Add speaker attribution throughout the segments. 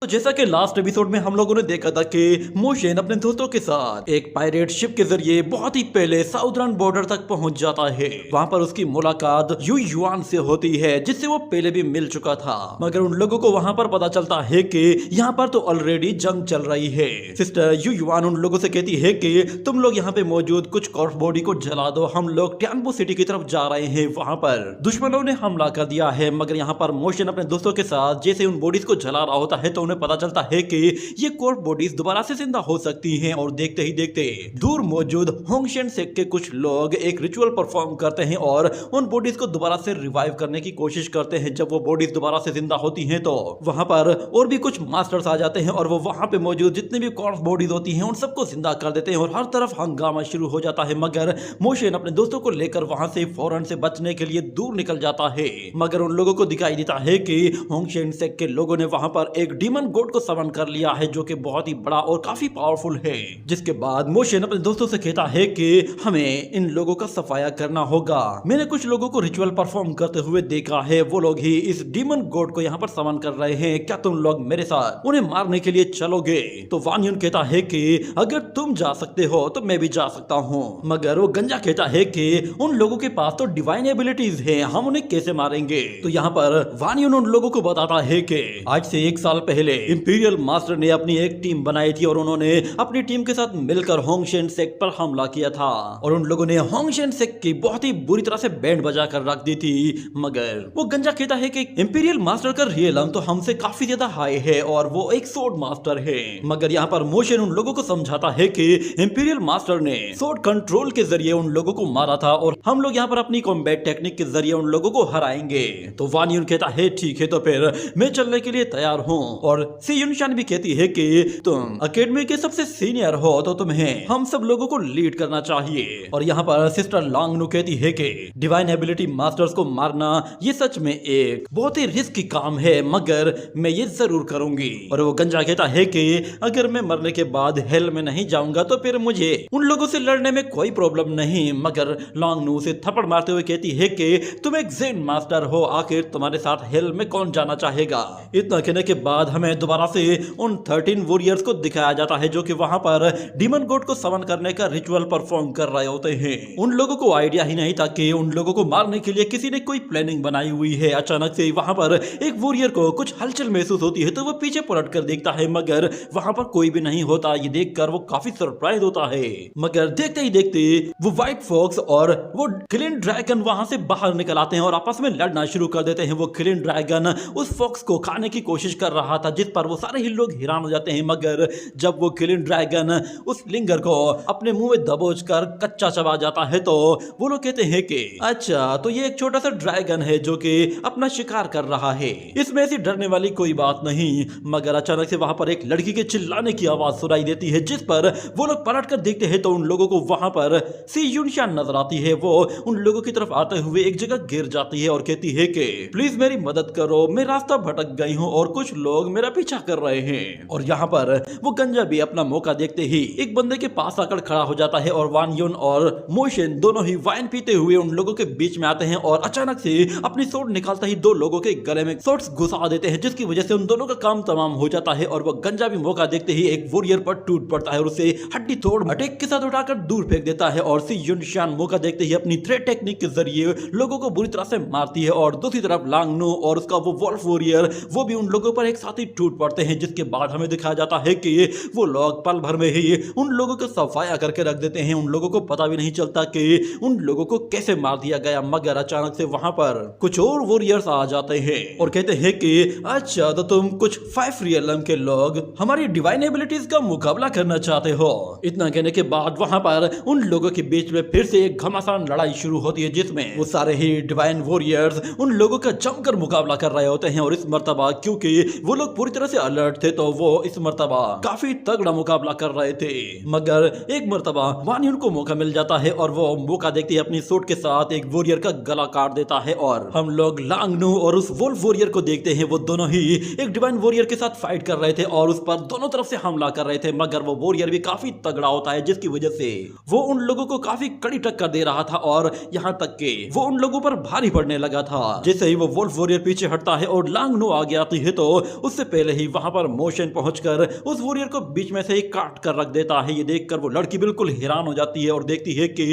Speaker 1: तो जैसा कि लास्ट एपिसोड में हम लोगों ने देखा था कि मोशन अपने दोस्तों के साथ एक पायरेट शिप के जरिए बहुत ही पहले साउदर्न बॉर्डर तक पहुंच जाता है। वहां पर उसकी मुलाकात यू युआन से होती है जिससे वो पहले भी मिल चुका था, मगर उन लोगों को वहां पर पता चलता है कि यहाँ पर तो ऑलरेडी जंग चल रही है। सिस्टर यू युआन उन लोगों से कहती है कि तुम लोग यहाँ पे मौजूद कुछ कॉर्प्स बॉडी को जला दो, हम लोग ट्यानबो सिटी की तरफ जा रहे हैं। वहां पर दुश्मनों ने हमला कर दिया है, मगर यहाँ पर मोशन अपने दोस्तों के साथ जैसे उन बॉडीज को जला रहा होता है तो उन्हें पता चलता है कि ये कॉर्प बॉडीज दोबारा से जिंदा हो सकती हैं। और देखते ही देखते दूर मौजूद होंगशेन सेक्ट के कुछ लोग एक रिचुअल परफॉर्म करते हैं और उन बॉडीज को दोबारा से रिवाइव करने की कोशिश करते हैं। जब वो बॉडीज दोबारा से जिंदा होती हैं तो वहां पर और भी कुछ मास्टर्स आ जाते हैं और वो वहां पे मौजूद जितनी भी कॉर्प बॉडीज होती हैं उन सबको जिंदा कर देते हैं और हर तरफ हंगामा शुरू हो जाता है। मगर मोशन अपने दोस्तों को लेकर वहां से फौरन से बचने के लिए दूर निकल जाता है, मगर उन लोगों को दिखाई देता है कि होंगशेन सेक्ट के लोगों ने वहां पर एक डीमन गॉड को समन कर लिया है जो कि बहुत ही बड़ा और काफी पावरफुल है। जिसके बाद मोशन अपने दोस्तों से कहता है कि हमें इन लोगों का सफाया करना होगा। मैंने कुछ लोगों को रिचुअल परफॉर्म करते हुए देखा है, वो लोग ही इस डीमन गॉड को यहाँ पर समन कर रहे हैं। क्या तुम लोग मेरे साथ उन्हें मारने के लिए चलोगे? तो वान युन कहता है कि अगर तुम जा सकते हो तो मैं भी जा सकता हूँ, मगर वो गंजा कहता है कि उन लोगों के पास तो डिवाइन एबिलिटीज हैं, हम उन्हें कैसे मारेंगे? तो यहाँ पर वान युन उन लोगों को बताता है कि आज से 1 साल पहले इंपीरियल मास्टर ने अपनी एक टीम बनाई थी और उन्होंने अपनी टीम के साथ मिलकर होंगशेन सेक्ट पर हमला किया था और उन लोगों ने होंगशेन सेक्ट की बहुत ही बुरी तरह से बैंड बजा कर रख दी थी। मगर वो गंजा कहता है कि इंपीरियल मास्टर का रियल तो हमसे काफी ज्यादा हाई है और वो एक सोर्ड मास्टर है। मगर यहाँ पर मोशन उन लोगों को समझाता है कि इंपीरियल मास्टर ने सोर्ड कंट्रोल के जरिए उन लोगों को मारा था और हम लोग यहाँ पर अपनी कॉम्बैट टेक्निक के जरिए उन लोगों को हराएंगे। तो वान युन कहता है ठीक है, तो फिर मैं चलने के लिए तैयार हूँ। और सी युनशान भी कहती है कि तुम अकेडमी के सबसे सीनियर हो तो तुम्हें हम सब लोगों को लीड करना चाहिए। और यहाँ पर सिस्टर लांगनू कहती है कि डिवाइन एबिलिटी मास्टर्स को मारना ये सच में एक बहुत ही रिस्की काम है, मगर मैं ये जरूर करूंगी। और वो गंजा कहता है कि अगर मैं मरने के बाद हेल में नहीं जाऊंगा तो फिर मुझे उन लोगों से लड़ने में कोई प्रॉब्लम नहीं। मगर लांगनू उसे थप्पड़ मारते हुए कहती है कि तुम एक जेन मास्टर हो, आखिर तुम्हारे साथ हेल में कौन जाना चाहेगा? इतना कहने के बाद हमें दोबारा से उन 13 वॉरियर्स को दिखाया जाता है जो कि वहां पर डीमन गॉड को समन करने का रिचुअल परफॉर्म कर रहे होते हैं। उन लोगों को आइडिया ही नहीं था कि उन लोगों को मारने के लिए किसी ने कोई प्लानिंग बनाई हुई है। अचानक से वहां पर एक वॉरियर को कुछ हलचल महसूस होती है तो वो पीछे पलट कर देखता है, मगर वहां पर कोई भी नहीं होता। ये देखकर वो काफी सरप्राइज होता है, मगर देखते ही देखते वो व्हाइट फॉक्स और वो किलिंग ड्रैगन वहां से बाहर निकल आते हैं और आपस में लड़ना शुरू कर देते हैं। वो किलिंग ड्रैगन उस फॉक्स को खाने की कोशिश कर रहा था जिस पर वो सारे ही लोग हैरान हो जाते हैं, मगर जब वो किलिंग ड्रैगन उस लिंगर को अपने मुंह में दबोच कर कच्चा चबा जाता है तो वो लोग कहते हैं कि अच्छा, तो ये एक छोटा सा ड्रैगन है जो कि अपना शिकार कर रहा है, इसमें ऐसी डरने वाली कोई बात नहीं। मगर अचानक से वहां पर एक लड़की के चिल्लाने की आवाज सुनाई देती है, जिस पर वो लोग पलट कर देखते हैं तो उन लोगों को वहां पर सी युनशान नजर आती है। वो उन लोगों की तरफ आते हुए एक जगह गिर जाती है और कहती है कि प्लीज मेरी मदद करो, मैं रास्ता भटक गई हूँ और कुछ लोग मेरा पीछा कर रहे हैं। और यहाँ पर वो गंजा भी अपना मौका देखते ही एक बंदे के पास आकर खड़ा हो जाता है और वान युन और मोशन दोनों ही वाइन पीते हुए उन लोगों के बीच में आते हैं और अचानक से अपनी सोर्ड निकालते ही 2 लोगों के गले में सोर्ड्स घुसा देते हैं, जिसकी वजह से उन दोनों का काम तमाम हो जाता है। और वो गंजा भी मौका देखते ही एक वॉरियर पर टूट पड़ता है और उसे हड्डी तोड़ अटैक के साथ उठाकर दूर फेंक देता है। और सी युनशान मौका देखते ही अपनी थ्रेड टेक्निक के जरिए लोगों को बुरी तरह से मारती है और दूसरी तरफ लांगनू और उसका वो वॉल्फ वॉरियर वो भी उन लोगों पर एक साथ ही टूट पड़ते हैं। जिसके बाद हमें दिखाया जाता है कि वो लोग पल भर में ही उन लोगों को सफाया करके रख देते हैं। उन लोगों को पता भी नहीं चलता कि उन लोगों को कैसे मार दिया गया, मगर अचानक से वहां पर कुछ और वॉरियर्स आ जाते हैं और कहते हैं कि अच्छा, तो तुम कुछ 5 रियलम के लोग हमारी डिवाइन एबिलिटीज का मुकाबला करना चाहते हो। इतना कहने के बाद वहां पर उन लोगों के बीच में फिर से एक घमासान लड़ाई शुरू होती है, जिसमें वो सारे ही डिवाइन वॉरियर्स उन लोगों का जमकर मुकाबला कर रहे होते हैं। और इस मर्तबा क्योंकि वो लोग पूरी तरह से अलर्ट थे तो वो इस मर्तबा काफी तगड़ा मुकाबला कर रहे थे। मगर एक मर्तबा वान युन को मौका मिल जाता है और वो मौका देखते ही अपनी सूट के साथ एक वॉरियर का गला काट देता है। और हम लोग लांगनू और उस वोल्फ वॉरियर को देखते हैं, वो दोनों ही एक डिवाइन वॉरियर के साथ फाइट कर रहे थे और उस पर दोनों तरफ से हमला कर रहे थे। मगर वो वॉरियर भी काफी तगड़ा होता है, जिसकी वजह से वो उन लोगों को काफी कड़ी टक्कर दे रहा था और यहाँ तक कि वो उन लोगों पर भारी पड़ने लगा था। जैसे ही वो वोल्फ वॉरियर पीछे हटता है और लांगनू आगे आती है तो उससे पहले ही वहां पर मोशन पहुंचकर उस वॉरियर को बीच में से ही काट कर रख देता है। ये देखकर वो लड़की बिल्कुल हैरान हो जाती है और देखती है कि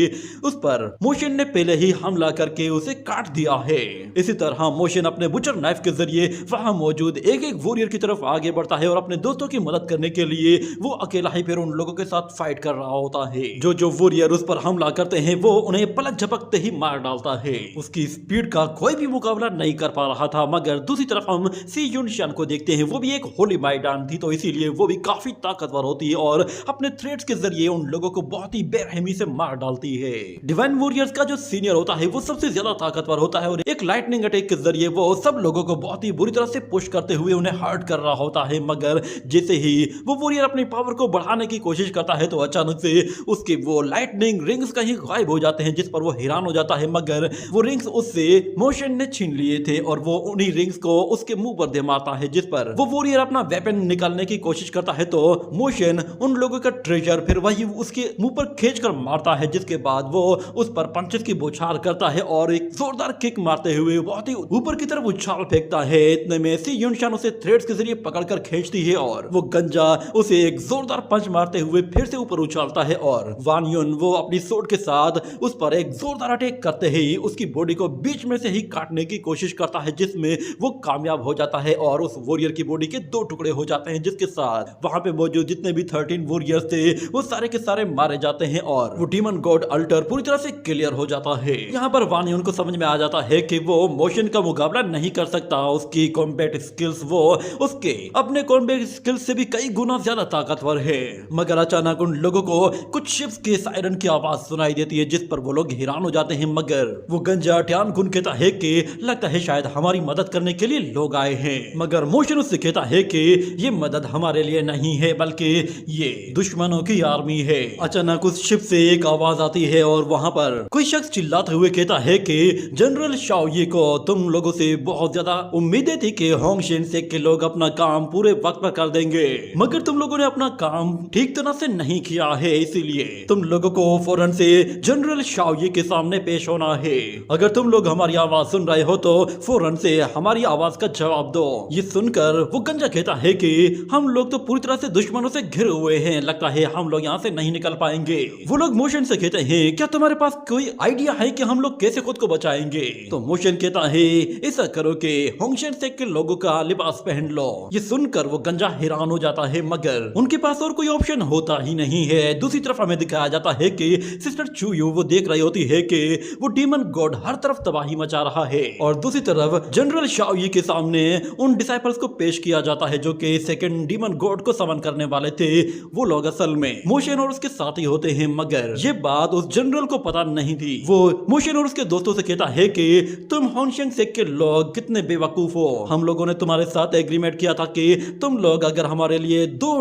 Speaker 1: उस पर मोशन ने पहले ही हमला करके उसे काट दिया है। इसी तरह मोशन अपने बुचर नाइफ के जरिए वहां मौजूद एक एक वॉरियर की तरफ आगे बढ़ता है और अपने दोस्तों की मदद करने के लिए वो अकेला ही फिर उन लोगों के साथ फाइट कर रहा होता है। जो वॉरियर उस पर हमला करते हैं वो उन्हें पलक झपकते ही मार डालता है। उसकी स्पीड का कोई भी मुकाबला नहीं कर पा रहा था। मगर दूसरी तरफ हम सी युनशान को देखते हैं। वो भी एक होली माइडान थी, तो इसीलिए वो भी काफी ताकतवर होती है और अपने थ्रेड्स के जरिए उन लोगों को बहुत ही बेरहमी से मार डालती है। डिवाइन वॉरियर्स का जो सीनियर होता है वो सबसे ज्यादा ताकतवर होता है और एक लाइटनिंग अटैक के जरिए वो सब लोगों को बहुत ही बुरी तरह से पुश करते हुए उन्हें हर्ट कर रहा होता है। मगर जैसे ही वो वॉरियर अपनी पावर को बढ़ाने की कोशिश करता है तो अचानक से उसके वो लाइटनिंग रिंग्स कहीं गायब हो जाते हैं, जिस पर वो हैरान हो जाता है। मगर वो रिंग्स उससे मोशन ने छीन लिए थे और वो उन्हीं रिंग्स को उसके मुंह पर दे मारता है, जिस पर वो वॉरियर अपना वेपन निकालने की कोशिश करता है तो मोशन उन लोगों का ट्रेजर फिर वही उसके मुंह पर खींच कर मारता है, जिसके बाद वो उस पर पंचेस की बौछार करता है और एक जोरदार किक मारते हुए बहुत ही ऊपर की तरफ उछाल फेंकता है। इतने में सी युनशान उसे थ्रेड्स के जरिए पकड़कर खींचती है और वो गंजा उसे एक जोरदार पंच मारते हुए फिर से ऊपर उछालता है और वान युन वो अपनी सोर्ड के साथ उस पर एक जोरदार अटैक करते ही उसकी बॉडी को बीच में से ही काटने की कोशिश करता है, जिसमें वो कामयाब हो जाता है और उस वॉरियर की बॉडी के 2 टुकड़े हो जाते हैं, जिसके साथ वहां पे मौजूद जितने भी 13 वॉरियर्स थे वो सारे के सारे मारे जाते हैं और वो डीमन गॉड अल्टर पूरी तरह से क्लियर हो जाता है। यहाँ पर वान युन को समझ में आ जाता है कि वो मोशन का मुकाबला नहीं कर सकता। उसकी कॉम्बैट स्किल्स वो उसके अपने कॉम्बैट स्किल्स से भी कई गुना ज्यादा ताकतवर है। मगर अचानक उन लोगों को कुछ शिप्स के सायरन की आवाज सुनाई देती है, जिस पर वो लोग हैरान हो जाते हैं। मगर वो गंजा ट्यान गुन कहता है कि लगता है शायद हमारी मदद करने के लिए लोग आए हैं। मगर मोशन उससे कहता है कि ये मदद हमारे लिए नहीं है बल्कि ये दुश्मनों की आर्मी है। अचानक उस शिप से एक आवाज आती है और वहां पर कोई शख्स चिल्लाते हुए कहता है कि जनरल शाओये को तुम लोगों से बहुत ज्यादा उम्मीदें थी कि होंगशेन से के लोग अपना काम पूरे वक्त पर कर देंगे, मगर तुम लोगों ने अपना काम ठीक तरह से नहीं किया है, इसीलिए तुम लोगों को फौरन से जनरल शाओये के सामने पेश होना है। अगर तुम लोग हमारी आवाज सुन रहे हो तो फौरन से हमारी आवाज का जवाब दो। ये सुनकर वो गंजा कहता है कि हम लोग तो पूरी तरह से दुश्मनों से घिरे हुए हैं, लगता है हम लोग यहाँ से नहीं निकल पाएंगे। वो लोग मोशन से कहते हैं क्या तुम्हारे पास कोई आइडिया है कि हम लोग कैसे खुद को बचाएंगे? तो मोशन कहता है ऐसा करो कि होंगशेन से के लोगों का लिबास पहन लो। ये सुनकर वो गंजा हैरान हो जाता है, मगर उनके पास और कोई ऑप्शन होता ही नहीं है। दूसरी तरफ हमें दिखाया जाता है कि सिस्टर चूयू वो देख रही होती है कि वो डीमन गॉड हर तरफ तबाही मचा रहा है और दूसरी तरफ जनरल शाओये के सामने उन डिसाइपल्स को पेश किया जाता है जो कि सेकंड डीमन गॉड को समन करने वाले थे। वो लोग असल में मोशन और उसके साथी होते हैं, मगर ये बात उस जनरल को पता नहीं थी। वो मोशन और उसके दोस्तों से कहता है कि तुम होंगशेन से के लोग कितने बेवकूफ हो। हम लोगों ने तुम्हारे साथ एग्रीमेंट किया था कि तुम लोग अगर हमारे लिए दो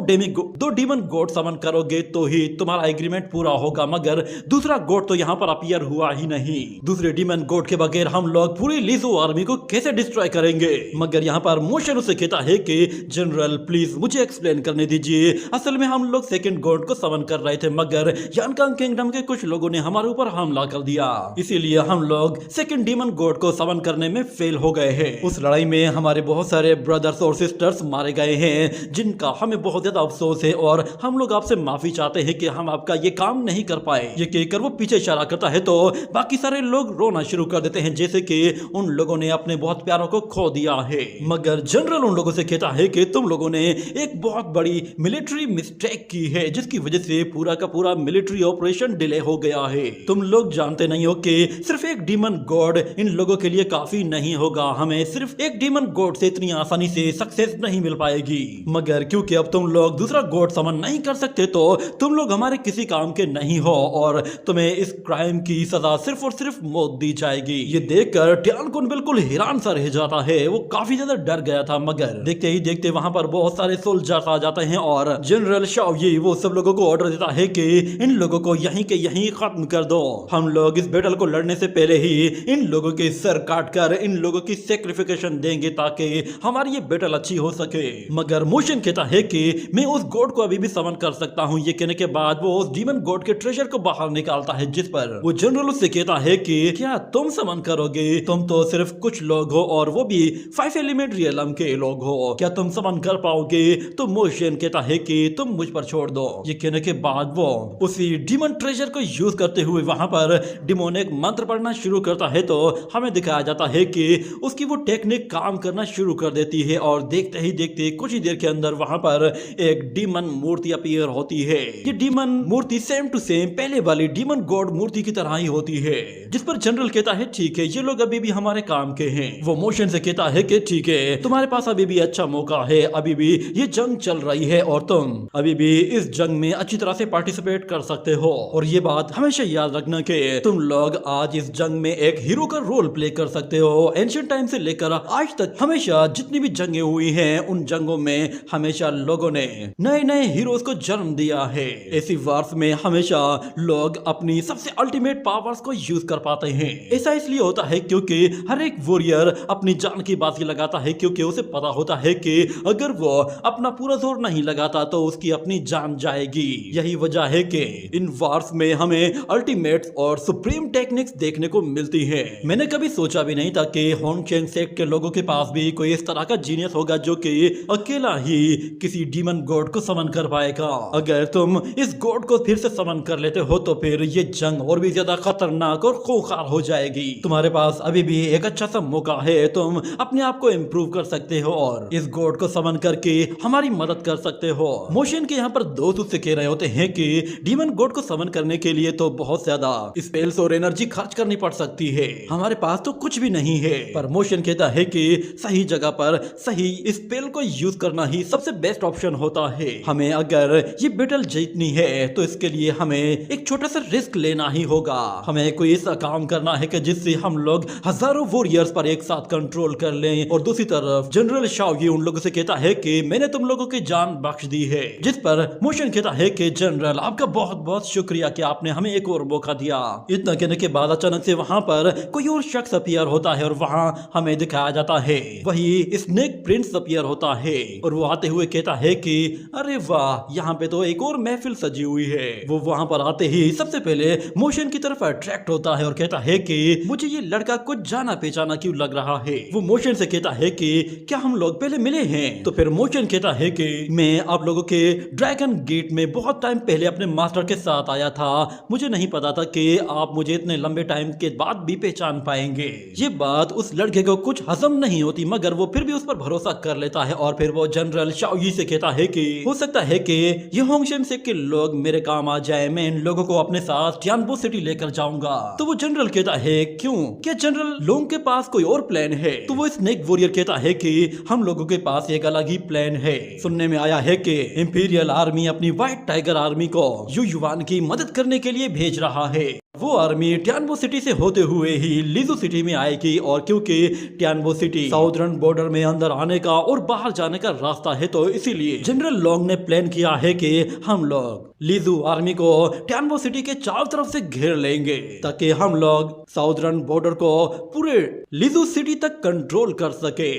Speaker 1: डीमन गॉड समन करोगे तो ही तुम्हारा एग्रीमेंट पूरा होगा, मगर दूसरा गॉड तो यहाँ पर अपीयर हुआ ही नहीं। दूसरे डीमन गॉड के बगैर हम लोग पूरी लीजो आर्मी को कैसे डिस्ट्रॉय करेंगे? मगर यहाँ पर मोशन उसे कहता है कि जनरल प्लीज मुझे एक्सप्लेन करने दीजिए। असल में हम लोग सेकंड गॉड को समन कर रहे थे, मगर यानकांग किंगडम के कुछ लोगों ने हमारे ऊपर हमला कर दिया, इसीलिए हम लोग सेकंड डीमन गॉड को समन करने में फेल हो गए हैं। उस लड़ाई में हमारे बहुत सारे ब्रदर्स और सिस्टर्स मारे गए हैं, जिनका हमें बहुत ज्यादा अफसोस है और हम लोग आपसे माफी चाहते हैं कि हम आपका ये काम नहीं कर पाए। ये कहकर वो पीछे इशारा करता है तो बाकी सारे लोग रोना शुरू कर देते हैं, जैसे कि उन लोगों ने अपने बहुत प्यारों को खो दिया है। मगर जनरल उन लोगों से कहता है कि तुम लोगों ने एक बहुत बड़ी मिलिट्री मिस्टेक की है, जिसकी वजह से पूरा का पूरा मिलिट्री ऑपरेशन डिले हो गया है। तुम लोग जानते नहीं हो कि सिर्फ एक डीमन गॉड इन लोगों के लिए काफी नहीं होगा। हमें सिर्फ एक डीमन गॉड से इतनी आसानी से सक्सेस नहीं मिल पाएगी, मगर क्योंकि अब तुम लोग दूसरा गॉड समन नहीं कर सकते तो तुम लोग हमारे किसी काम के नहीं हो और तुम्हें इस क्राइम की सजा सिर्फ और सिर्फ मौत दी जाएगी। ये देखकर ट्यानकुन बिल्कुल हैरान सा रह जाता है। वो काफी ज्यादा डर गया था, मगर देखते ही देखते वहां पर बहुत सारे सोल्जर्स आ जाते हैं और जनरल शाओये वो सब लोगों को ऑर्डर देता है कि इन लोगों को यहीं के यहीं खत्म कर दो। हम लोग इस बैटल को लड़ने से पहले ही इन लोगों के सर काट कर इन लोगों की सैक्रिफिकेशन देंगे ताकि हमारी ये बैटल अच्छी हो सके। मगर मोशन कहता है कि मैं उस गॉड को अभी भी समन कर सकता हूँ। ये कहने के बाद वो उस डीमन गॉड के ट्रेजर को बाहर निकालता है, जिस पर वो जनरल उससे कहता है कि क्या तुम समन करोगे? तुम तो सिर्फ कुछ लोग हो और वो भी 5 एलिमेंट रियलम के लोग हो, क्या तुम समन कर पाओगे? तो मोशन कहता है कि तुम मुझ पर छोड़ दो। ये कहने के बाद वो उसी डीमन ट्रेजर को यूज करते हुए वहां पर डिमोनिक मंत्र पढ़ना शुरू करता है। तो हमें दिखाया जाता है कि उसकी वो टेक्निक काम करना शुरू कर देती है और देखते ही देखते कुछ ही देर के अंदर वहां पर एक डीमन मूर्ति अपीयर होती है। ये डीमन मूर्ति सेम टू सेम पहले वाली डीमन गॉड मूर्ति की तरह ही होती है, जिस पर जनरल कहता है ठीक है, ये लोग अभी भी हमारे काम के हैं। वो मोशन से कहता है कि ठीक है, तुम्हारे पास अभी भी अच्छा मौका है, अभी भी ये जंग चल रही है और तुम अभी भी इस जंग में अच्छी तरह से पार्टिसिपेट कर सकते हो। और ये बात हमेशा याद रखना कि तुम लोग आज इस जंग में एक हीरो का रोल प्ले कर सकते हो। एंशिएंट टाइम से लेकर आज तक हमेशा जितनी भी जंगें हुई हैं, उन जंगों में हमेशा लोगों ने नए नए हीरोज को जन्म दिया है। ऐसी वार्स में हमेशा लोग अपनी सबसे अल्टीमेट पावर्स को यूज कर पाते हैं। ऐसा इसलिए होता है क्योंकि हर एक वॉरियर अपनी जान की बाजी लगाता है, क्योंकि उसे पता होता है कि अगर वो अपना पूरा जोर नहीं लगाता तो उसकी अपनी जान जाएगी। यही वजह है कि इन वार्स में हमें अल्टीमेट्स और सुप्रीम टेक्निक्स देखने को मिलती है। मैंने कभी सोचा भी नहीं था कि होंगशेंग सेक्ट के लोगों के पास भी कोई इस तरह का जीनियस होगा जो कि अकेला ही किसी डीमन गॉड को समन कर पाएगा। अगर तुम इस गॉड को फिर से समन कर लेते हो तो फिर ये जंग और भी ज्यादा खतरनाक और खूंखार हो जाएगी। तुम्हारे पास अभी भी एक अच्छा सा मौका है, तुम अपने आप को इम्प्रूव कर सकते हो और इस गॉड को समन करके हमारी मदद कर सकते हो। मोशन के यहाँ पर दोस्त उससे कह रहे होते हैं कि डीमन गॉड को समन करने के लिए तो बहुत ज्यादा स्पेल्स और एनर्जी खर्च करनी पड़ सकती है, हमारे पास तो कुछ भी नहीं है। पर मोशन कहता है कि सही जगह पर सही स्पेल को यूज करना ही सबसे बेस्ट ऑप्शन होता है। हमें अगर ये बैटल जीतनी है तो इसके लिए हमें एक छोटा सा रिस्क लेना ही होगा। हमें कोई ऐसा काम करना है कि जिससे हम लोग हजारों वॉरियर्स पर एक साथ कंट्रोल कर लें। और दूसरी तरफ जनरल शाओगी उन लोगों से कहता है कि मैंने तुम लोगों की जान बख्श दी है, जिस पर मोशन कहता है कि जनरल आपका बहुत बहुत शुक्रिया कि आपने हमें एक और मौका दिया। इतना कहने के बाद अचानक से वहां पर कोई और शख्स अपीयर होता है और वहां हमें दिखाया जाता है वही स्नेक प्रिंस अपीयर होता है। और वो आते हुए कहता है कि अरे वाह, यहाँ पे तो एक और महफिल सजी हुई है। वो वहां पर आते ही सबसे पहले मोशन की तरफ अट्रैक्ट होता है और कहता है कि मुझे ये लड़का कुछ जाना पहचाना क्यों लग रहा है। वो मोशन से कहता है कि क्या हम लोग पहले मिले हैं? तो फिर मोशन कहता है कि मैं आप लोगों के ड्रैगन गेट में बहुत टाइम पहले अपने मास्टर के साथ आया था, मुझे नहीं पता था कि आप मुझे इतने लंबे टाइम के बाद भी पहचान पाएंगे। ये बात उस लड़के को कुछ हजम नहीं होती, मगर वो फिर भी उस पर भरोसा कर लेता है। और फिर वो जनरल शाओगी से कहता है कि हो सकता है कि ये होंगशेंग सेक्ट के लोग मेरे काम आ जाए, मैं इन लोगों को अपने साथ टियानबो सिटी लेकर जाऊंगा। तो वो जनरल कहता है क्यों, क्या जनरल लोंग के पास कोई और प्लान है? तो वो स्नेक वॉरियर कहता है कि हम लोगों के पास एक अलग ही प्लान है। सुनने में आया है कि इंपीरियल आर्मी अपनी व्हाइट टाइगर आर्मी को यू युआन की मदद करने के लिए भेज रहा है। वो आर्मी टियानबो सिटी से होते हुए ही लीजू सिटी में आएगी। और क्योंकि टियानबो सिटी साउदर्न बॉर्डर में अंदर आने का और बाहर जाने का रास्ता है, तो इसीलिए जनरल लोंग ने प्लान किया है कि हम लोग लीजू आर्मी को टियानबो सिटी के चारों तरफ से घेर लेंगे, ताकि हम लोग साउदर्न बॉर्डर को पूरे लीजू सिटी तक कंट्रोल कर सके।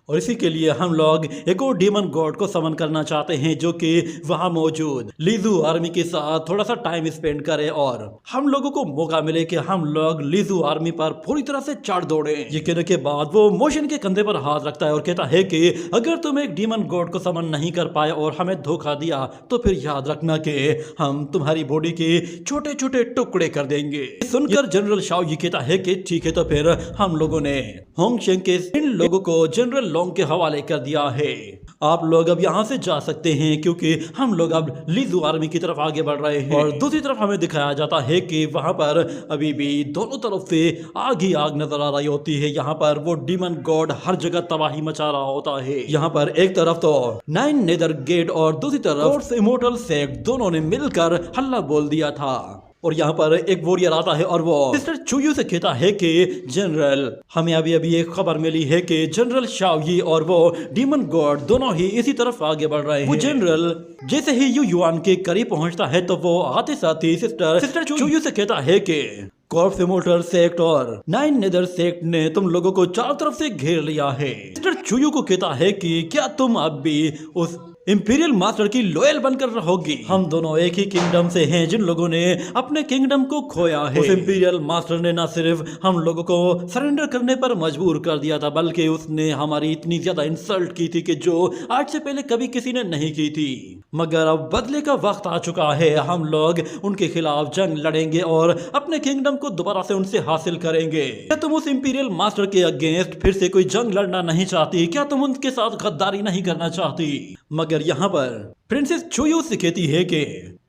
Speaker 1: और इसी के लिए हम लोग एक और डीमन गॉड को समन करना चाहते हैं जो कि वहां मौजूद लीजू आर्मी के साथ थोड़ा सा टाइम स्पेंड करे और हम लोगों को मौका मिले कि हम लोग लीजू आर्मी पर पूरी तरह से चढ़ दौड़े। ये कहने के बाद वो मोशन के कंधे पर हाथ रखता है और कहता है कि अगर तुम एक डीमन गॉड को समन नहीं कर पाए और हमें धोखा दिया तो फिर याद रखना कि हम तुम्हारी बॉडी के छोटे छोटे टुकड़े कर देंगे। सुनकर जनरल शाओगी कहता है कि ठीक है, तो फिर हम लोगों ने होंगशेंग के इन लोगों को जनरल लोंग के हवाले कर दिया है। आप लोग अब यहाँ से जा सकते हैं क्योंकि हम लोग अब लीजू आर्मी की तरफ आगे बढ़ रहे हैं। और दूसरी तरफ हमें दिखाया जाता है कि वहां पर अभी भी दोनों तरफ से आग ही आग नजर आ रही होती है। यहाँ पर वो डीमन गॉड हर जगह तबाही मचा रहा होता है। यहाँ पर एक तरफ तो 9 नेदर गेट और दूसरी तरफ इमोर्टल सेक्ट दोनों ने मिलकर हल्ला बोल दिया था। और यहाँ पर एक वॉरियर आता है और वो मिस्टर चुयू से कहता है कि जनरल, हमें अभी अभी एक खबर मिली है कि जनरल शाओगी और वो डीमन गॉड दोनों ही इसी तरफ आगे बढ़ रहे हैं। वो जनरल जैसे ही यू युआन के करीब पहुंचता है तो वो आते साथ ही सिस्टर चुयू से कहता है कि कॉर्प्स इमोर्टल सेक्ट और 9 नेदर सेक्ट ने तुम लोगों को चारों तरफ से घेर लिया है। मिस्टर चुयू को कहता है कि क्या तुम अब भी उस इंपीरियल मास्टर की लॉयल बनकर रहोगी। हम दोनों एक ही किंगडम से हैं जिन लोगों ने अपने किंगडम को खोया है। उस इंपीरियल मास्टर ने न सिर्फ हम लोगों को सरेंडर करने पर मजबूर कर दिया था, बल्कि उसने हमारी इतनी ज्यादा इंसल्ट की थी कि जो आज से पहले कभी किसी ने नहीं की थी। मगर अब बदले का वक्त आ चुका है। हम लोग उनके खिलाफ जंग लड़ेंगे और अपने किंगडम को दोबारा से उनसे हासिल करेंगे। क्या तुम उस इंपीरियल मास्टर के अगेंस्ट फिर से कोई जंग लड़ना नहीं चाहती? क्या तुम उनके साथ गद्दारी नहीं करना चाहती? मगर यहाँ पर प्रिंसेस चुयू से कहती है कि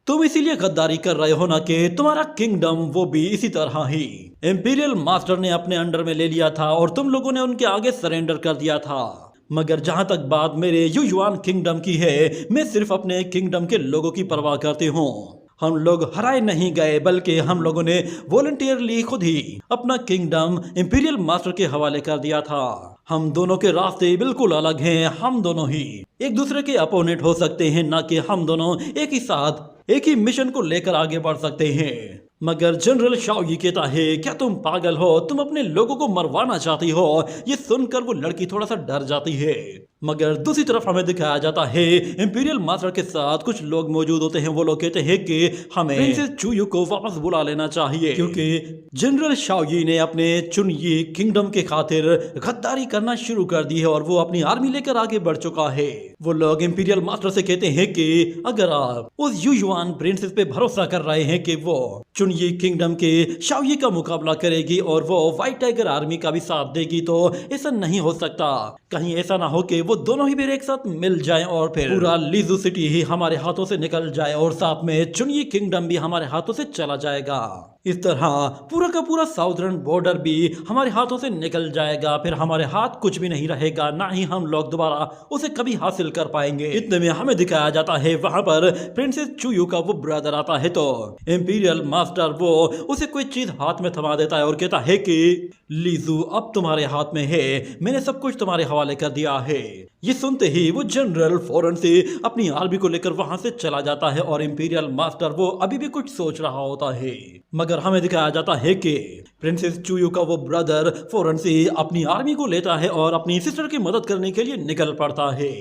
Speaker 1: तुम इसीलिए गद्दारी कर रहे हो ना कि तुम्हारा किंगडम वो भी इसी तरह ही इंपीरियल मास्टर ने अपने अंडर में ले लिया था और तुम लोगों ने उनके आगे सरेंडर कर दिया था। मगर जहां तक बात मेरे युयुआन किंगडम की है, मैं सिर्फ अपने किंगडम के लोगों की परवाह करती हूँ। हम लोग हराए नहीं गए, बल्कि हम लोगों ने वॉलंटियरली खुद ही अपना किंगडम इंपीरियल मास्टर के हवाले कर दिया था। हम दोनों के रास्ते बिल्कुल अलग हैं। हम दोनों ही एक दूसरे के अपोनेंट हो सकते हैं, ना कि हम दोनों एक ही साथ एक ही मिशन को लेकर आगे बढ़ सकते हैं। मगर जनरल शाओगी कहता है, क्या तुम पागल हो? तुम अपने लोगों को मरवाना चाहती हो? ये सुनकर वो लड़की थोड़ा सा डर जाती है। मगर दूसरी तरफ हमें दिखाया जाता है इंपीरियल मास्टर के साथ कुछ लोग मौजूद होते हैं। वो लोग कहते हैं कि हमें प्रिंसेस चुयू को वापस बुला लेना चाहिए, क्योंकि जनरल शाओगी ने अपने चुनयी किंगडम के खातिर गद्दारी करना शुरू कर दी है और वो अपनी आर्मी लेकर आगे बढ़ चुका है। वो लोग इंपीरियल मास्टर से कहते हैं कि अगर आप उस युयुआन प्रिंसेस पे भरोसा कर रहे हैं कि वो चुनयी किंगडम के शाओगी का मुकाबला करेगी और वो व्हाइट टाइगर आर्मी का भी साथ देगी, तो ऐसा नहीं हो सकता। कहीं ऐसा ना हो कि वो दोनों ही फिर एक साथ मिल जाएं और फिर पूरा लीजू सिटी ही हमारे हाथों से निकल जाए और साथ में चुनयी किंगडम भी हमारे हाथों से चला जाएगा। इस तरह पूरा का पूरा साउदर्न बॉर्डर भी हमारे हाथों से निकल जाएगा। फिर हमारे हाथ कुछ भी नहीं रहेगा, ना ही हम लोग दोबारा उसे कभी हासिल कर पाएंगे। इतने में हमें दिखाया जाता है वहां पर प्रिंसेस चुयू का वो ब्रदर आता है, तो इंपीरियल मास्टर वो उसे कोई चीज हाथ में थमा देता है और कहता है कि लीजू अब तुम्हारे हाथ में है, मैंने सब कुछ तुम्हारे हवाले कर दिया है। ये सुनते ही वो जनरल फौरन से अपनी आर्मी को लेकर वहां से चला जाता है और इंपीरियल मास्टर वो अभी भी कुछ सोच रहा होता है। मगर हमें दिखाया जाता है कि प्रिंसेस चुयू का वो ब्रदर फौरन से अपनी आर्मी को लेता है और अपनी सिस्टर की मदद करने के लिए निकल पड़ता है।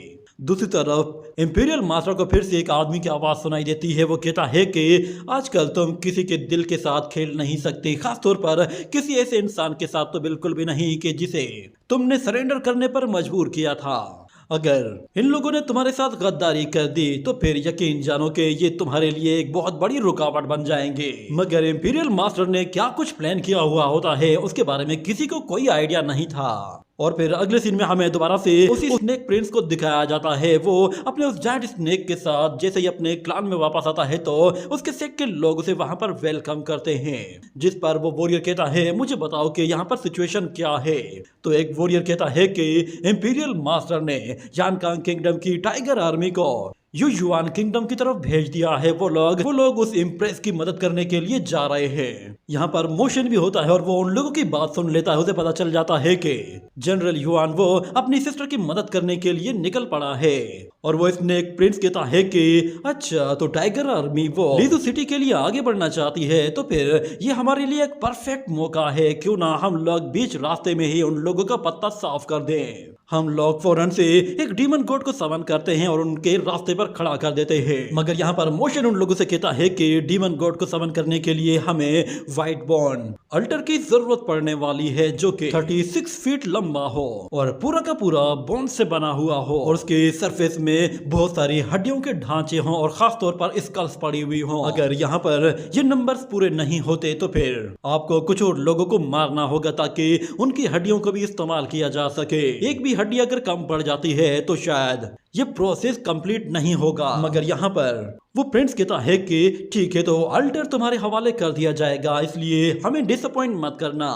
Speaker 1: दूसरी तरफ इंपीरियल मास्टर को फिर से एक आदमी की आवाज सुनाई देती है। वो कहता है कि आजकल तुम किसी के दिल के साथ खेल नहीं सकते, खासतौर पर किसी ऐसे इंसान के साथ तो बिल्कुल भी नहीं कि जिसे तुमने सरेंडर करने पर मजबूर किया था। अगर इन लोगों ने तुम्हारे साथ गद्दारी कर दी तो फिर यकीन जानो कि ये तुम्हारे लिए एक बहुत बड़ी रुकावट बन जाएंगे। मगर इंपीरियल मास्टर ने क्या कुछ प्लान किया हुआ होता है उसके बारे में किसी को कोई आइडिया नहीं था। और फिर अगले सीन में हमें दोबारा से उसी स्नेक प्रिंस को दिखाया जाता है। वो अपने उस जायंट स्नेक के साथ जैसे ही अपने क्लान में वापस आता है तो उसके सेक के लोग उसे वहां पर वेलकम करते हैं, जिस पर वो वॉरियर कहता है, मुझे बताओ कि यहाँ पर सिचुएशन क्या है। तो एक वॉरियर कहता है कि इंपीरियल मास्टर ने यानकांग किंगडम की टाइगर आर्मी को युयुआन किंगडम की तरफ भेज दिया है। वो लोग उस इम्प्रेस की मदद करने के लिए जा रहे हैं। यहाँ पर मोशन भी होता है और वो उन लोगों की बात सुन लेता है। उसे पता चल जाता है कि जनरल युआन वो अपनी सिस्टर की मदद करने के लिए निकल पड़ा है। और वो स्नेक प्रिंस कहता है कि अच्छा, तो टाइगर आर्मी वो लीजू सिटी के लिए आगे बढ़ना चाहती है, तो फिर ये हमारे लिए एक परफेक्ट मौका है। क्यों ना हम लोग बीच रास्ते में ही उन लोगों का पत्ता साफ कर दें। हम लोग फौरन से एक डीमन गॉड को समन करते हैं और उनके रास्ते पर खड़ा कर देते हैं। मगर यहाँ पर मोशन उन लोगों से कहता है कि डीमन गॉड को समन करने के लिए हमें व्हाइट बॉर्न अल्टर की जरूरत पड़ने वाली है, जो कि 36 फीट लंबा हो और पूरा का पूरा बोन से बना हुआ हो और उसके सरफेस में बहुत सारी हड्डियों के ढांचे हों और खास तौर पर स्कल्स पड़ी हुई हों। अगर यहाँ पर ये नंबर्स पूरे नहीं होते तो फिर आपको कुछ और लोगों को मारना होगा ताकि उनकी हड्डियों को भी इस्तेमाल किया जा सके। एक भी हड्डी अगर कम पड़ जाती है तो शायद ये प्रोसेस कंप्लीट नहीं होगा। मगर यहाँ पर वो प्रिंस कहता है कि ठीक है, तो अल्टर तुम्हारे हवाले कर दिया जाएगा, इसलिए हमें डिसअपॉइंट मत करना।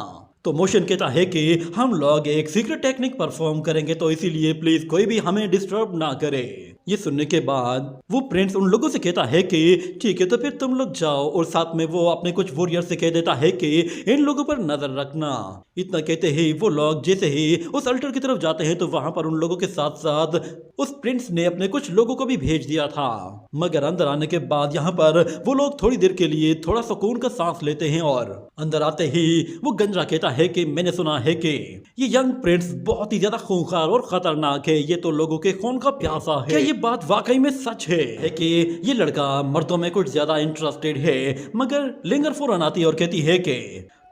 Speaker 1: तो मोशन कहता है कि हम लोग एक सीक्रेट टेक्निक परफॉर्म करेंगे, तो इसीलिए प्लीज कोई भी हमें डिस्टर्ब ना करे। ये सुनने के बाद वो प्रिंस उन लोगों से कहता है कि ठीक है, तो फिर तुम लोग जाओ। और साथ में वो अपने कुछ वॉरियर से कह देता है कि इन लोगों पर नजर रखना। इतना कहते ही वो लोग जैसे ही उस अल्टर की तरफ जाते हैं तो वहां पर उन लोगों के साथ साथ उस प्रिंस ने अपने कुछ लोगों को भी भेज दिया था। मगर अंदर आने के बाद यहाँ पर वो लोग थोड़ी देर के लिए थोड़ा सुकून का सांस लेते हैं और अंदर आते ही वो गंजा कहता है कि मैंने सुना है कि ये यंग प्रिंस बहुत ही ज्यादा खूंखार और खतरनाक है, ये तो लोगों के खून का प्यासा है। क्या ये बात वाकई में सच है कि ये लड़का मर्दों में कुछ ज्यादा इंटरेस्टेड है? मगर लिंगर फौरन आती है और कहती है कि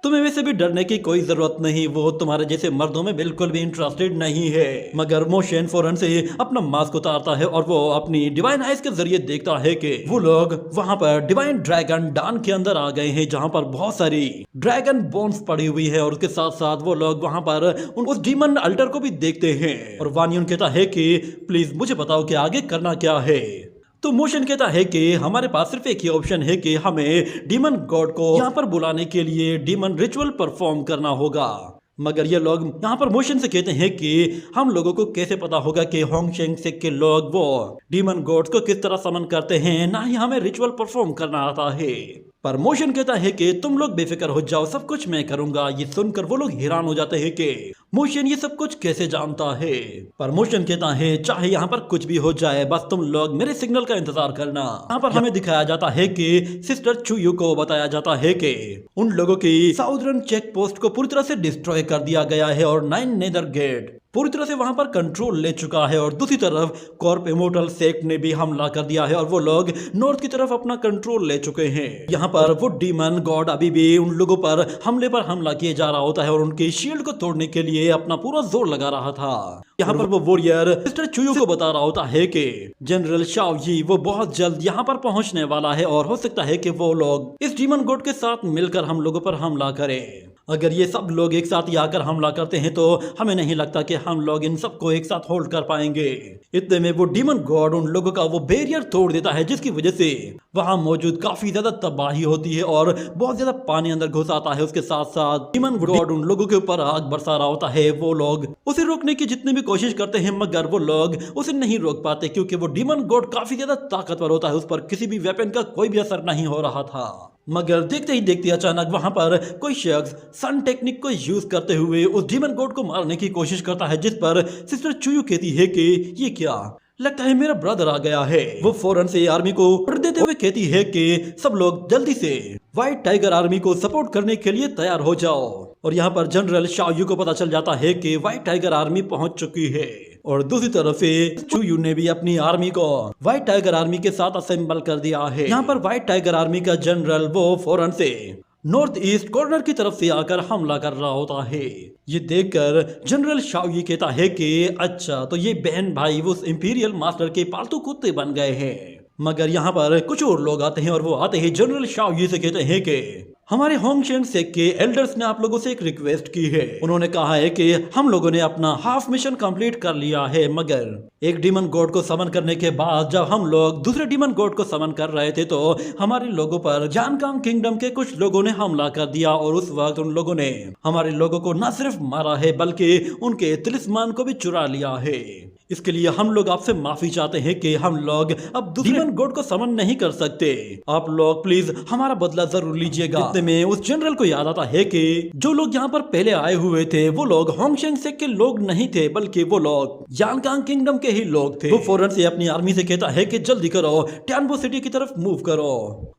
Speaker 1: तुम्हें वैसे भी डरने की कोई जरूरत नहीं, वो तुम्हारे जैसे मर्दों में बिल्कुल भी इंटरेस्टेड नहीं है। मगर मोशन फौरन से अपना मास्क उतारता है और वो अपनी डिवाइन आइज के जरिए देखता है कि वो लोग वहां पर डिवाइन ड्रैगन डान के अंदर आ गए हैं, जहां पर बहुत सारी ड्रैगन बोन्स पड़ी हुई है। और उसके साथ साथ वो लोग वहां पर उस डीमन अल्टर को भी देखते हैं। और वानियन कहता है कि प्लीज मुझे बताओ कि आगे करना क्या है। तो मोशन कहता है कि हमारे पास सिर्फ एक ही ऑप्शन है कि हमें डीमन गॉड को यहाँ पर बुलाने के लिए डीमन रिचुअल परफॉर्म करना होगा। मगर ये लोग यहाँ पर मोशन से कहते हैं कि हम लोगों को कैसे पता होगा कि होंगशेंग सेक के लोग वो डीमन गॉड्स को किस तरह समन करते हैं, ना ही हमें रिचुअल परफॉर्म करना आता है। पर मोशन कहता है कि तुम लोग बेफिक्र हो जाओ, सब कुछ मैं करूंगा। ये सुनकर वो लोग हैरान हो जाते हैं कि मोशन ये सब कुछ कैसे जानता है। पर मोशन कहता है चाहे यहाँ पर कुछ भी हो जाए, बस तुम लोग मेरे सिग्नल का इंतजार करना। यहाँ पर हमें दिखाया जाता है कि सिस्टर चुयू को बताया जाता है कि उन लोगों की साउदर्न चेक पोस्ट को पूरी तरह से डिस्ट्रॉय कर दिया गया है और 9 नेदर गेट पूरी तरह से वहां पर कंट्रोल ले चुका है। और दूसरी तरफ कॉर्प इमोर्टल सेक्ट ने भी हमला कर दिया है और वो लोग नॉर्थ की तरफ अपना कंट्रोल ले चुके हैं। यहाँ पर वो डीमन गॉड अभी भी उन लोगों पर हमला किए जा रहा होता है और उनकी शील्ड को तोड़ने के लिए अपना पूरा जोर लगा रहा था। यहाँ पर वो वॉरियर सिस्टर चुयू को बता रहा होता है कि जनरल शाओ जी वो बहुत जल्द यहाँ पर पहुंचने वाला है और हो सकता है कि वो लोग इस डीमन गॉड के साथ मिलकर हम लोगों पर हमला करें। अगर ये सब लोग एक साथ ही आकर हमला करते हैं तो हमें नहीं लगता कि हम लोग इन सबको एक साथ होल्ड कर पाएंगे। इतने में वो डीमन गॉड उन लोगों का वो बैरियर तोड़ देता है, जिसकी वजह से वहां मौजूद काफी ज्यादा तबाही होती है और बहुत ज्यादा पानी अंदर घुस आता है। उसके साथ साथ डीमन गॉड उन लोगों के ऊपर आग बरसा रहा होता है। वो लोग उसे रोकने की जितनी भी कोशिश करते हैं मगर वो लोग उसे नहीं रोक पाते, क्योंकि वो डीमन गॉड काफी ज्यादा ताकतवर होता है। उस पर किसी भी वेपन का कोई भी असर नहीं हो रहा था। मगर देखते ही देखते अचानक वहां पर कोई शख्स सन टेक्निक को यूज करते हुए उस डीमन गॉड को मारने की कोशिश करता है, जिस पर सिस्टर चुयू कहती है कि ये क्या, लगता है मेरा ब्रदर आ गया है। वो फौरन से आर्मी को ऑर्डर देते हुए कहती है कि सब लोग जल्दी से व्हाइट टाइगर आर्मी को सपोर्ट करने के लिए तैयार हो जाओ। और यहाँ पर जनरल शाओयू को पता चल जाता है कि व्हाइट टाइगर आर्मी पहुंच चुकी है। और दूसरी तरफ से चुयू ने भी अपनी आर्मी को व्हाइट टाइगर आर्मी के साथ असेंबल कर दिया है। यहाँ पर व्हाइट टाइगर आर्मी का जनरल वो फौरन से नॉर्थ ईस्ट कॉर्नर की तरफ से आकर हमला कर रहा होता है। ये देखकर जनरल शाओयू कहता है कि अच्छा, तो ये बहन भाई उस इंपीरियल मास्टर के पालतू कुत्ते बन गए हैं। मगर यहाँ पर कुछ और लोग आते हैं और वो आते ही जनरल शाओयू से कहते हैं कि हमारे होंगशेंग सेक के एल्डर्स ने आप लोगों से एक रिक्वेस्ट की है। उन्होंने कहा है कि हम लोगों ने अपना हाफ मिशन कंप्लीट कर लिया है, मगर एक डीमन गॉड को समन करने के बाद जब हम लोग दूसरे डीमन गॉड को समन कर रहे थे तो हमारे लोगों पर जानकांग किंगडम के कुछ लोगों ने हमला कर दिया। और उस वक्त उन लोगों ने हमारे लोगों को न सिर्फ मारा है बल्कि उनके तिलिस्मान को भी चुरा लिया है। इसके लिए हम लोग आपसे माफी चाहते हैं कि हम लोग अब डीमन गॉड को समन नहीं कर सकते। आप लोग प्लीज हमारा बदला जरूर लीजिएगा। इतने में उस जनरल को याद आता है कि जो लोग यहाँ पर पहले आए हुए थे वो लोग होंगशेंग सेक के लोग नहीं थे, बल्कि वो लोग जानकांग किंगडम के ही लोग थे। वो फौरन से अपनी आर्मी से कहता है कि जल्दी करो, टियानबो सिटी की तरफ मूव करो।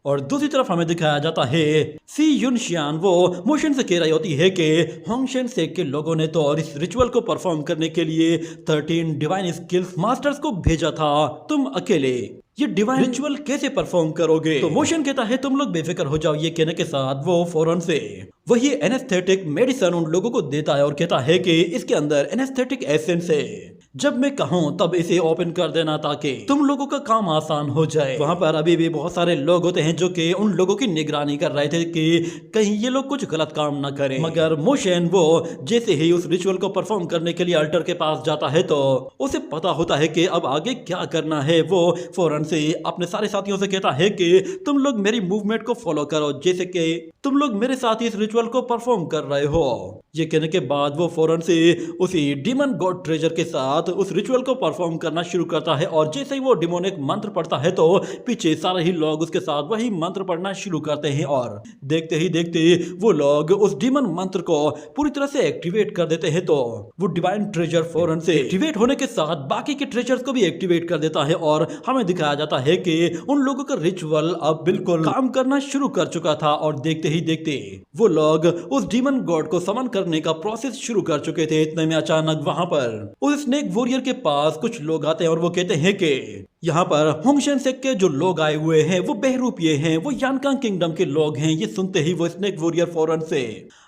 Speaker 1: और दूसरी तरफ हमें दिखाया जाता है सी युनशियान वो मोशन से कह रही होती है कि होंगशेंग सेक के लोगों ने तो इस रिचुअल को परफॉर्म करने के लिए 13 डिवाइन स्किल्स मास्टर्स को भेजा था, तुम अकेले ये डिवाइन रिचुअल कैसे परफॉर्म करोगे? तो मोशन कहता है तुम लोग बेफिक्र हो जाओ। ये कहने के साथ वो फौरन से वही एनेस्थेटिक मेडिसिन उन लोगों को देता है और कहता है कि इसके अंदर एनेस्थेटिक एसेंस है, जब मैं कहूँ तब इसे ओपन कर देना ताकि तुम लोगों का काम आसान हो जाए। वहाँ पर अभी भी बहुत सारे लोग होते हैं जो कि उन लोगों की निगरानी कर रहे थे कि कहीं ये लोग कुछ गलत काम ना करें। मगर मोशन वो जैसे ही उस रिचुअल को परफॉर्म करने के लिए अल्टर के पास जाता है तो उसे पता होता है कि अब आगे क्या करना है। वो फौरन से अपने सारे साथियों से कहता है कि तुम लोग मेरी मूवमेंट को फॉलो करो, जैसे कि तुम लोग मेरे साथ इस रिचुअल को परफॉर्म कर रहे हो। ये कहने के बाद वो फौरन से उसी डीमन गॉड ट्रेजर के साथ साथ उस रिचुअल को परफॉर्म करना शुरू करता है और जैसे ही वो डिमोनिक मंत्र पढ़ता है तो पीछे सारे ही लोग उसके साथ वही मंत्र पढ़ना शुरू करते हैं और देखते ही देखते वो लोग उस डीमन मंत्र को पूरी तरह से एक्टिवेट कर देते हैं। तो वो डिवाइन ट्रेजर फौरन से एक्टिवेट होने के साथ बाकी के ट्रेजर्स को भी एक्टिवेट कर देता है और हमें दिखाया जाता है कि उन लोगों का रिचुअल अब बिल्कुल काम करना शुरू कर चुका था और देखते ही देखते वो लोग उस डीमन गॉड को समन करने का प्रोसेस शुरू कर चुके थे। इतने में अचानक वहां पर उस स्नेक वॉरियर के पास कुछ लोग आते हैं और वो कहते हैं कि यहाँ पर होंगशेन सेक के जो लोग आए हुए हैं वो बहरूपिये हैं, वो यानकांग किंगडम के लोग हैं। ये सुनते ही वो स्नेक वॉरियर फौरन से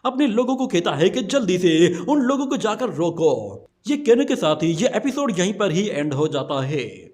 Speaker 1: अपने लोगों को कहता है कि जल्दी से उन लोगों को जाकर रोको। ये कहने के साथ ही ये एपिसोड यहीं पर ही एंड हो जाता है।